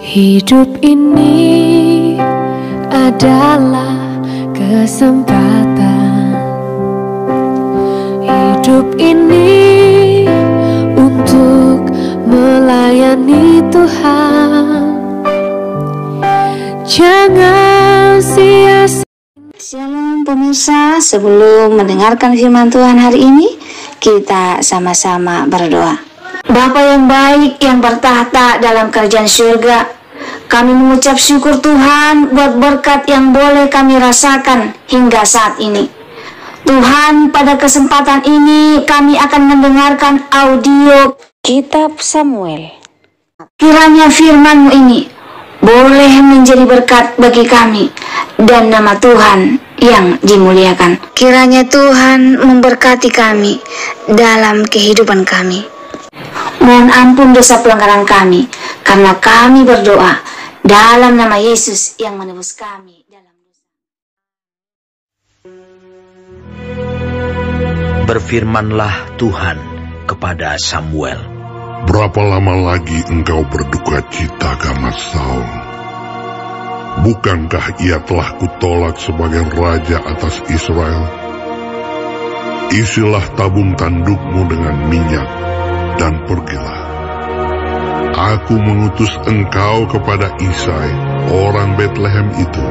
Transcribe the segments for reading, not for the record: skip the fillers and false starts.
Hidup ini adalah kesempatan. Hidup ini untuk melayani Tuhan. Jangan sia-sia. Shalom pemirsa, sebelum mendengarkan firman Tuhan hari ini, kita sama-sama berdoa. Bapa yang baik yang bertahta dalam kerajaan surga, kami mengucap syukur Tuhan buat berkat yang boleh kami rasakan hingga saat ini. Tuhan, pada kesempatan ini kami akan mendengarkan audio Kitab Samuel. Kiranya firman-Mu ini boleh menjadi berkat bagi kami dan nama Tuhan yang dimuliakan. Kiranya Tuhan memberkati kami dalam kehidupan kami. Mohon ampun dosa pelanggaran kami, karena kami berdoa dalam nama Yesus yang menebus kami dalam dosa. Berfirmanlah Tuhan kepada Samuel. Berapa lama lagi engkau berduka cita karena Saul? Bukankah ia telah kutolak sebagai raja atas Israel? Isilah tabung tandukmu dengan minyak, dan pergilah. Aku mengutus engkau kepada Isai, orang Betlehem itu,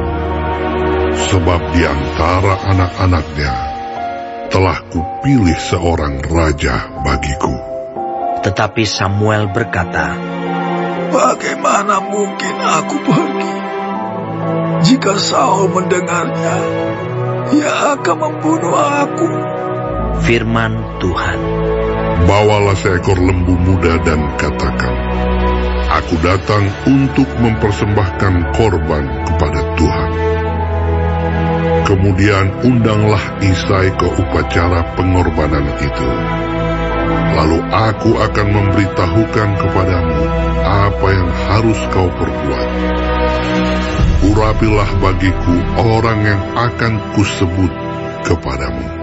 sebab di antara anak-anaknya telah kupilih seorang raja bagiku. Tetapi Samuel berkata, bagaimana mungkin aku pergi? Jika Saul mendengarnya, ia akan membunuh aku. Firman Tuhan. Bawalah seekor lembu muda dan katakan, aku datang untuk mempersembahkan korban kepada Tuhan. Kemudian undanglah Isai ke upacara pengorbanan itu. Lalu aku akan memberitahukan kepadamu apa yang harus kau perbuat. Urapilah bagiku orang yang akan kusebut kepadamu.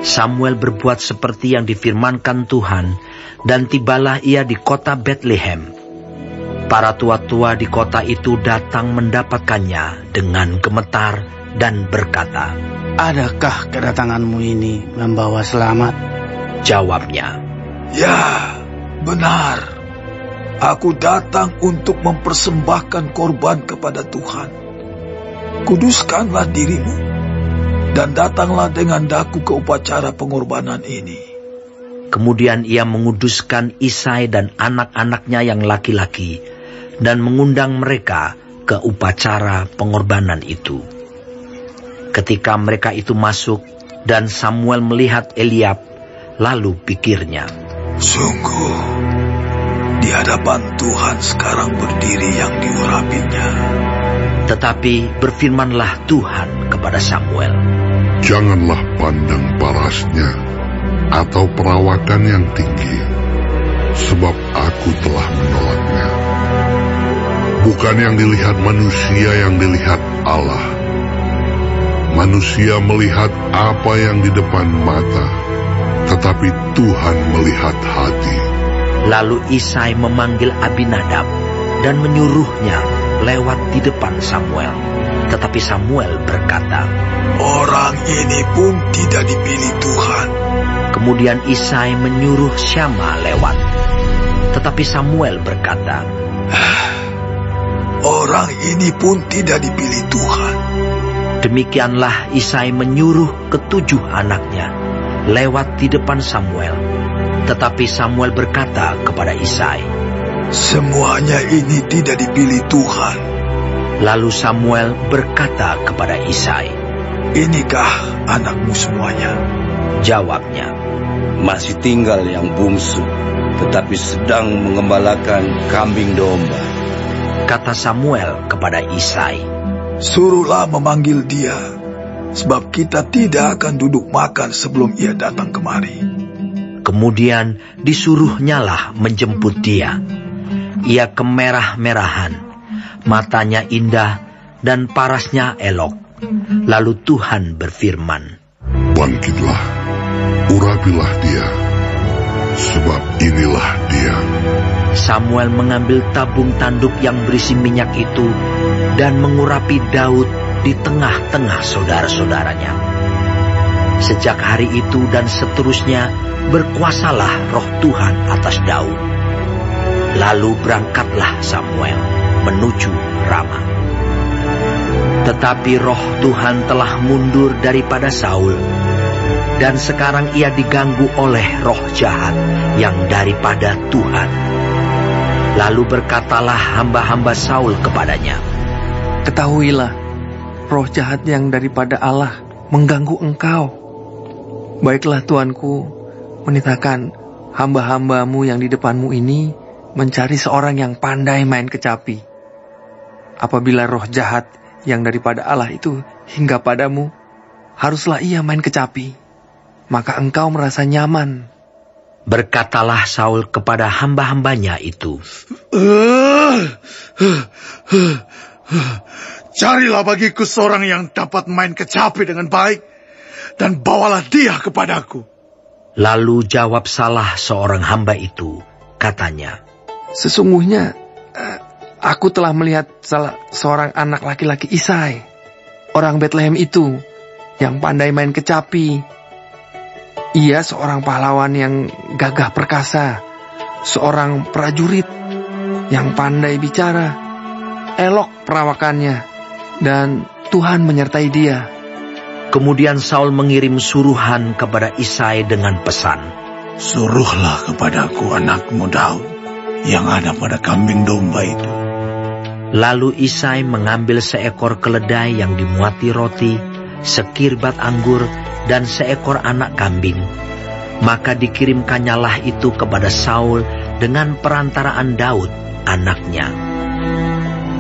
Samuel berbuat seperti yang difirmankan Tuhan, dan tibalah ia di kota Betlehem. Para tua-tua di kota itu datang mendapatkannya dengan gemetar dan berkata, adakah kedatanganmu ini membawa selamat? Jawabnya, ya, benar. Aku datang untuk mempersembahkan korban kepada Tuhan. Kuduskanlah dirimu, dan datanglah dengan daku ke upacara pengorbanan ini. Kemudian ia menguduskan Isai dan anak-anaknya yang laki-laki, dan mengundang mereka ke upacara pengorbanan itu. Ketika mereka itu masuk, dan Samuel melihat Eliab, lalu pikirnya, sungguh, di hadapan Tuhan sekarang berdiri yang diurapinya. Tetapi berfirmanlah Tuhan kepada Samuel, janganlah pandang parasnya atau perawakan yang tinggi, sebab aku telah menolaknya. Bukan yang dilihat manusia yang dilihat Allah. Manusia melihat apa yang di depan mata, tetapi Tuhan melihat hati. Lalu Isai memanggil Abinadab dan menyuruhnya lewat di depan Samuel. Tetapi Samuel berkata, orang ini pun tidak dipilih Tuhan. Kemudian Isai menyuruh Syama lewat. Tetapi Samuel berkata, orang ini pun tidak dipilih Tuhan. Demikianlah Isai menyuruh ketujuh anaknya lewat di depan Samuel. Tetapi Samuel berkata kepada Isai, semuanya ini tidak dipilih Tuhan. Lalu Samuel berkata kepada Isai, inikah anakmu semuanya? Jawabnya, masih tinggal yang bungsu, tetapi sedang mengembalakan kambing domba. Kata Samuel kepada Isai, suruhlah memanggil dia, sebab kita tidak akan duduk makan sebelum ia datang kemari. Kemudian disuruhnyalah menjemput dia. Ia kemerah-merahan, matanya indah, dan parasnya elok. Lalu Tuhan berfirman, bangkitlah, urapilah dia, sebab inilah dia. Samuel mengambil tabung tanduk yang berisi minyak itu dan mengurapi Daud di tengah-tengah saudara-saudaranya. Sejak hari itu dan seterusnya berkuasalah roh Tuhan atas Daud. Lalu berangkatlah Samuel menuju Rama. Tetapi roh Tuhan telah mundur daripada Saul, dan sekarang ia diganggu oleh roh jahat yang daripada Tuhan. Lalu berkatalah hamba-hamba Saul kepadanya, "Ketahuilah, roh jahat yang daripada Allah mengganggu engkau. Baiklah tuanku, menitahkan hamba-hambamu yang di depanmu ini mencari seorang yang pandai main kecapi. Apabila roh jahat yang daripada Allah itu hingga padamu, haruslah ia main kecapi, maka engkau merasa nyaman." Berkatalah Saul kepada hamba-hambanya itu, "Carilah bagiku seorang yang dapat main kecapi dengan baik, dan bawalah dia kepadaku." Lalu jawab salah seorang hamba itu, katanya, "Sesungguhnya aku telah melihat salah seorang anak laki-laki Isai, orang Betlehem itu, yang pandai main kecapi. Ia seorang pahlawan yang gagah perkasa, seorang prajurit yang pandai bicara, elok perawakannya, dan Tuhan menyertai dia." Kemudian Saul mengirim suruhan kepada Isai dengan pesan, "Suruhlah kepadaku anakmu Daud yang ada pada kambing domba itu." Lalu Isai mengambil seekor keledai yang dimuati roti, sekirbat anggur, dan seekor anak kambing. Maka dikirimkannyalah itu kepada Saul dengan perantaraan Daud, anaknya.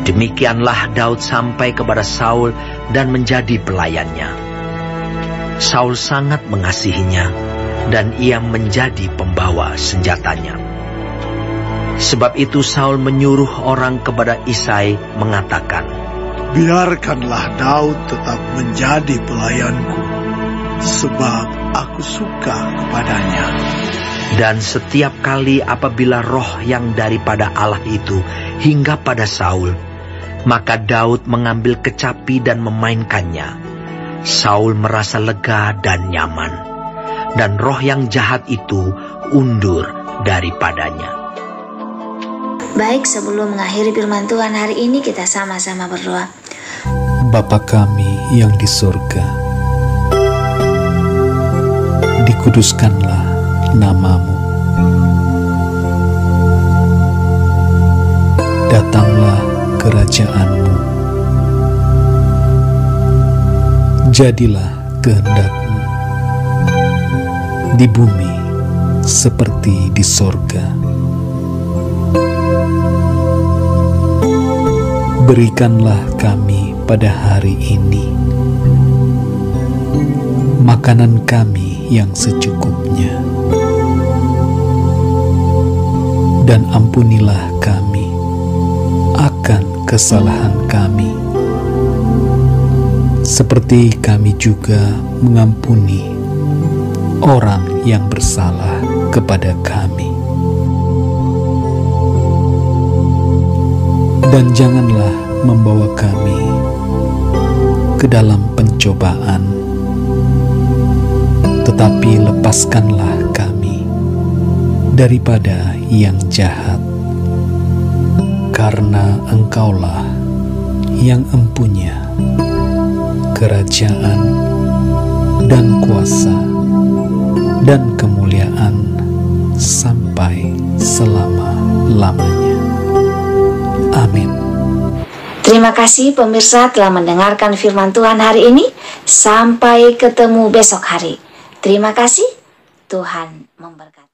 Demikianlah Daud sampai kepada Saul dan menjadi pelayannya. Saul sangat mengasihinya, dan ia menjadi pembawa senjatanya. Sebab itu Saul menyuruh orang kepada Isai mengatakan, "Biarkanlah Daud tetap menjadi pelayanku, sebab aku suka kepadanya." Dan setiap kali apabila roh yang daripada Allah itu hingga pada Saul, maka Daud mengambil kecapi dan memainkannya. Saul merasa lega dan nyaman, dan roh yang jahat itu undur daripadanya. Baik, sebelum mengakhiri firman Tuhan hari ini, kita sama-sama berdoa. Bapa kami yang di surga, dikuduskanlah nama-Mu. Datanglah kerajaan-Mu. Jadilah kehendak-Mu di bumi seperti di sorga. Berikanlah kami pada hari ini makanan kami yang secukupnya, dan ampunilah kami akan kesalahan kami, seperti kami juga mengampuni orang yang bersalah kepada kami. Dan janganlah membawa kami ke dalam pencobaan, tetapi lepaskanlah kami daripada yang jahat, karena Engkaulah yang empunya kerajaan dan kuasa dan kemuliaan sampai selama-lamanya. Amin. Terima kasih pemirsa telah mendengarkan firman Tuhan hari ini. Sampai ketemu besok hari. Terima kasih. Tuhan memberkati.